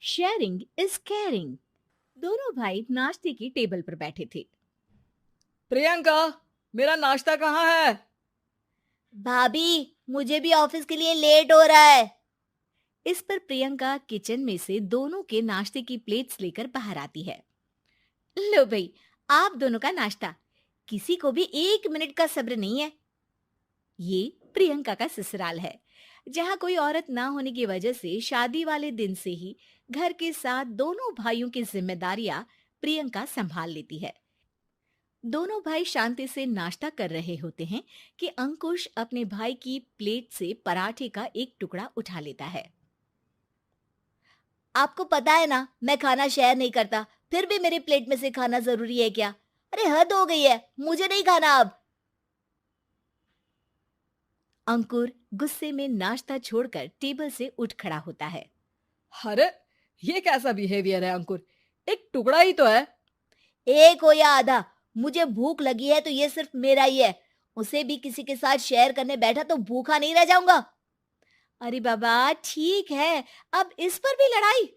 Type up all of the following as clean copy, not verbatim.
Sharing is caring. दोनों भाई नाश्ते की टेबल पर बैठे थे। प्रियंका, मेरा नाश्ता कहाँ है? भाभी, मुझे भी ऑफिस के लिए लेट हो रहा है। इस पर प्रियंका किचन में से दोनों के नाश्ते की प्लेट्स लेकर बाहर आती है। लो भाई, आप दोनों का नाश्ता। किसी को भी 1 मिनट का सब्र नहीं है। ये प्रियंका का ससुराल है, जहाँ कोई औरत ना होने की वजह से शादी वाले दिन से ही घर के साथ दोनों भाइयों की जिम्मेदारियां प्रियंका संभाल लेती है। दोनों भाई शांति से नाश्ता कर रहे होते हैं कि अंकुश अपने भाई की प्लेट से पराठे का एक टुकड़ा उठा लेता है। आपको पता है ना, मैं खाना शेयर नहीं करता, फिर भी मेरी प्लेट में से खाना जरूरी है क्या? अरे हद हो गई है, मुझे नहीं खाना अब। अंकुर गुस्से में नाश्ता छोड़कर टेबल से उठ खड़ा होता है। अरे, ये कैसा बिहेवियर है अंकुर? एक टुकड़ा ही तो है। एक हो या आधा, मुझे भूख लगी है तो ये सिर्फ मेरा ही है। उसे भी किसी के साथ शेयर करने बैठा तो भूखा नहीं रह जाऊंगा। अरे बाबा ठीक है, अब इस पर भी लड़ाई।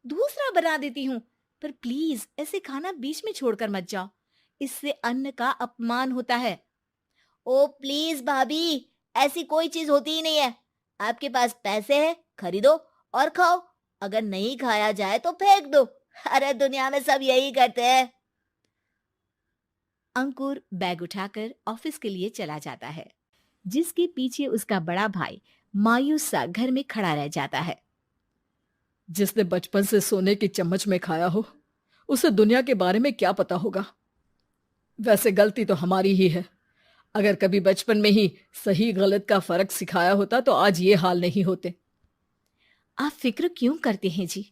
दूसरा बना देती हूँ, पर प्लीज ऐसे खाना बीच में छोड़कर मत जाओ। इससे अन्न का अपमान होता है। ओ प्लीज भाभी, ऐसी कोई चीज होती ही नहीं है। आपके पास पैसे हैं, खरीदो और खाओ। अगर नहीं खाया जाए तो फेंक दो। अरे दुनिया में सब यही करते हैं। अंकुर बैग उठाकर ऑफिस के लिए चला जाता है, जिसके पीछे उसका बड़ा भाई मायूस सा घर में खड़ा रह जाता है। जिसने बचपन से सोने की चम्मच में खाया हो, उसे दुनिया के बारे में क्या पता होगा। वैसे गलती तो हमारी ही है। अगर कभी बचपन में ही सही गलत का फर्क सिखाया होता तो आज ये हाल नहीं होते। आप फिक्र क्यों करते हैं जी?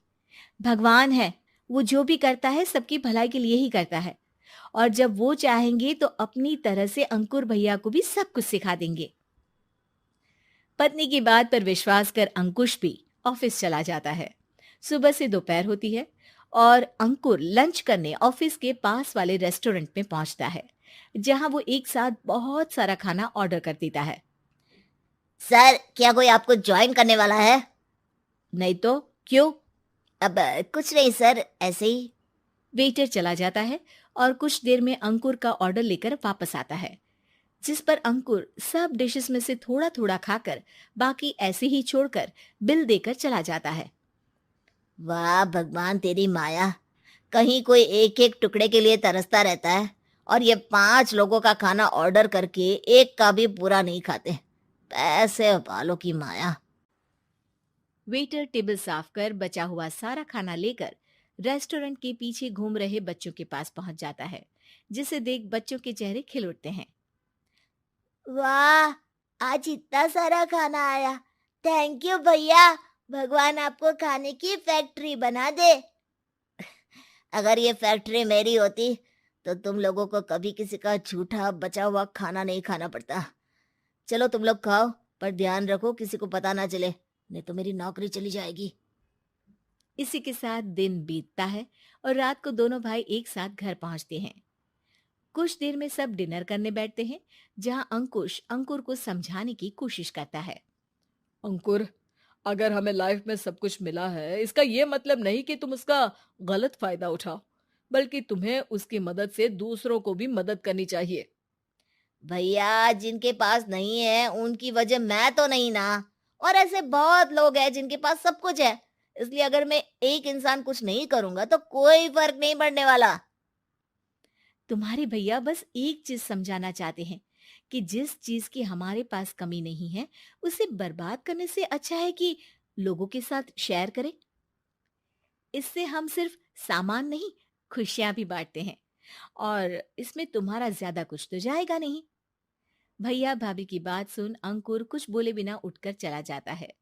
भगवान है, वो जो भी करता है सबकी भलाई के लिए ही करता है। और जब वो चाहेंगे तो अपनी तरह से अंकुर भैया को भी सब कुछ सिखा देंगे। पत्नी की बात पर विश्वास कर अंकुश भी ऑफिस चला जाता है। सुबह से दोपहर होती है और अंकुर लंच करने ऑफिस के पास वाले रेस्टोरेंट में पहुंचता है, जहां वो एक साथ बहुत सारा खाना ऑर्डर कर देता है। सर, क्या कोई आपको ज्वाइन करने वाला है? नहीं तो क्यों? अब कुछ नहीं सर, ऐसे ही। वेटर चला जाता है और कुछ देर में अंकुर का ऑर्डर लेकर वापस आता है, जिस पर अंकुर सब डिशेस में से थोड़ा थोड़ा खाकर बाकी ऐसे ही छोड़कर बिल देकर चला जाता है। वाह भगवान, तेरी माया। कहीं कोई एक एक टुकड़े के लिए तरसता रहता है और ये 5 लोगों का खाना ऑर्डर करके एक का भी पूरा नहीं खाते। पैसे वालों की माया। वेटर टेबल साफ कर बचा हुआ सारा खाना लेकर रेस्टोरेंट के पीछे घूम रहे बच्चों के पास पहुंच जाता है, जिसे देख बच्चों के चेहरे खिल उठते हैं। वाह, आज इतना सारा खाना आया। थैंक यू भैया। भगवान आपको खाने की फैक्ट्री बना दे। अगर ये फैक्ट्री मेरी होती तो तुम लोगों को कभी किसी का झूठा बचा हुआ खाना नहीं खाना पड़ता। चलो तुम लोग खाओ, पर ध्यान रखो किसी को पता ना चले, नहीं तो मेरी नौकरी चली जाएगी। इसी के साथ दिन बीतता है और रात को दोनों भाई एक साथ घर पहुंचते हैं। कुछ देर में सब डिनर करने बैठते हैं, जहां अंकुश अंकुर को समझाने की कोशिश करता है। अंकुर, अगर हमें लाइफ में सब कुछ मिला है, इसका ये मतलब नहीं कि तुम उसका गलत फायदा उठाओ, बल्कि तुम्हें उसकी मदद से दूसरों को भी मदद करनी चाहिए। भैया, जिनके पास नहीं है उनकी वजह मैं तो नहीं ना। और ऐसे बहुत लोग हैं जिनके पास सब कुछ है। इसलिए अगर मैं एक इंसान कुछ नहीं करूंगा तो कोई फर्क नहीं पड़ने वाला। तुम्हारे भैया बस एक चीज समझाना चाहते हैं कि जिस चीज की हमारे पास कमी नहीं है, उसे बर्बाद करने से अच्छा है कि लोगों के साथ शेयर करें। इससे हम सिर्फ सामान नहीं, खुशियां भी बांटते हैं, और इसमें तुम्हारा ज्यादा कुछ तो जाएगा नहीं। भैया भाभी की बात सुन अंकुर कुछ बोले बिना उठकर चला जाता है।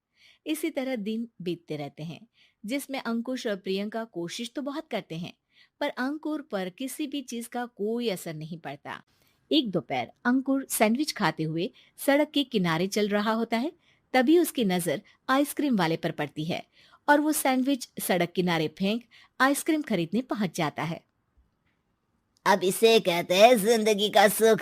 इसी तरह दिन बीतते रहते हैं, जिसमें अंकुश और प्रियंका कोशिश तो बहुत करते हैं, पर अंकुर पर किसी भी चीज का कोई असर नहीं पड़ता। एक दोपहर अंकुर सैंडविच खाते हुए सड़क के किनारे चल रहा होता है। तभी उसकी नजर आइसक्रीम वाले पर पड़ती है और वो सैंडविच सड़क किनारे फेंक आइसक्रीम खरीदने पहुंच जाता है। अब इसे कहते हैं जिंदगी का सुख।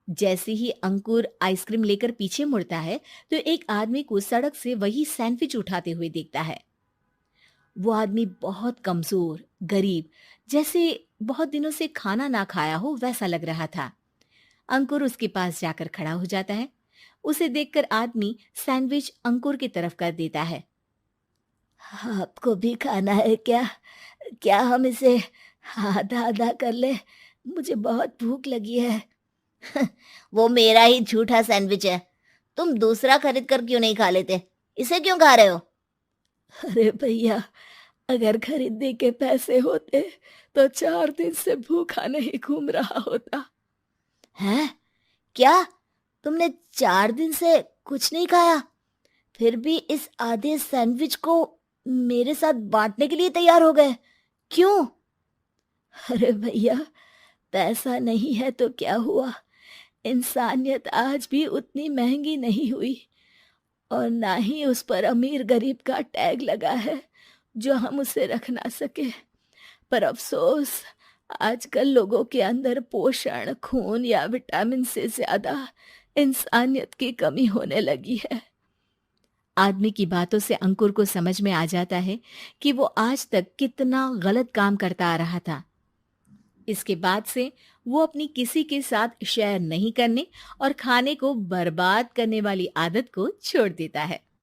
जैसे ही अंकुर आइसक्रीम लेकर पीछे मुड़ता है, तो एक आदमी को सड़क से वही सैंडविच उठाते हुए देखता है। वो आदमी बहुत कमजोर, गरीब, जैसे बहुत दिनों से खाना ना खाया हो वैसा लग रहा था। अंकुर उसके पास जाकर खड़ा हो जाता है। उसे देखकर आदमी सैंडविच अंकुर की तरफ कर देता है। आपको भी खाना है क्या? क्या हम इसे आधा आधा कर ले? मुझे बहुत भूख लगी है। वो मेरा ही झूठा सैंडविच है। तुम दूसरा खरीद कर क्यों नहीं खा लेते? इसे क्यों खा रहे हो? अरे भैया, अगर खरीदने के पैसे होते तो 4 दिन से भूखा नहीं घूम रहा होता। हैं? क्या? तुमने 4 दिन से कुछ नहीं खाया, फिर भी इस आधे सैंडविच को मेरे साथ बांटने के लिए तैयार हो गए? क्यों? अरे भैया, पैसा नहीं है तो क्या हुआ, इंसानियत आज भी उतनी महंगी नहीं हुई, और ना ही उस पर अमीर गरीब का टैग लगा है जो हम उसे रख ना सके। पर अफसोस, आजकल लोगों के अंदर पोषण, खून या विटामिन से ज्यादा इंसानियत की कमी होने लगी है। आदमी की बातों से अंकुर को समझ में आ जाता है कि वो आज तक कितना गलत काम करता आ रहा था। इसके बाद से वो अपनी किसी के साथ शेयर नहीं करने और खाने को बर्बाद करने वाली आदत को छोड़ देता है।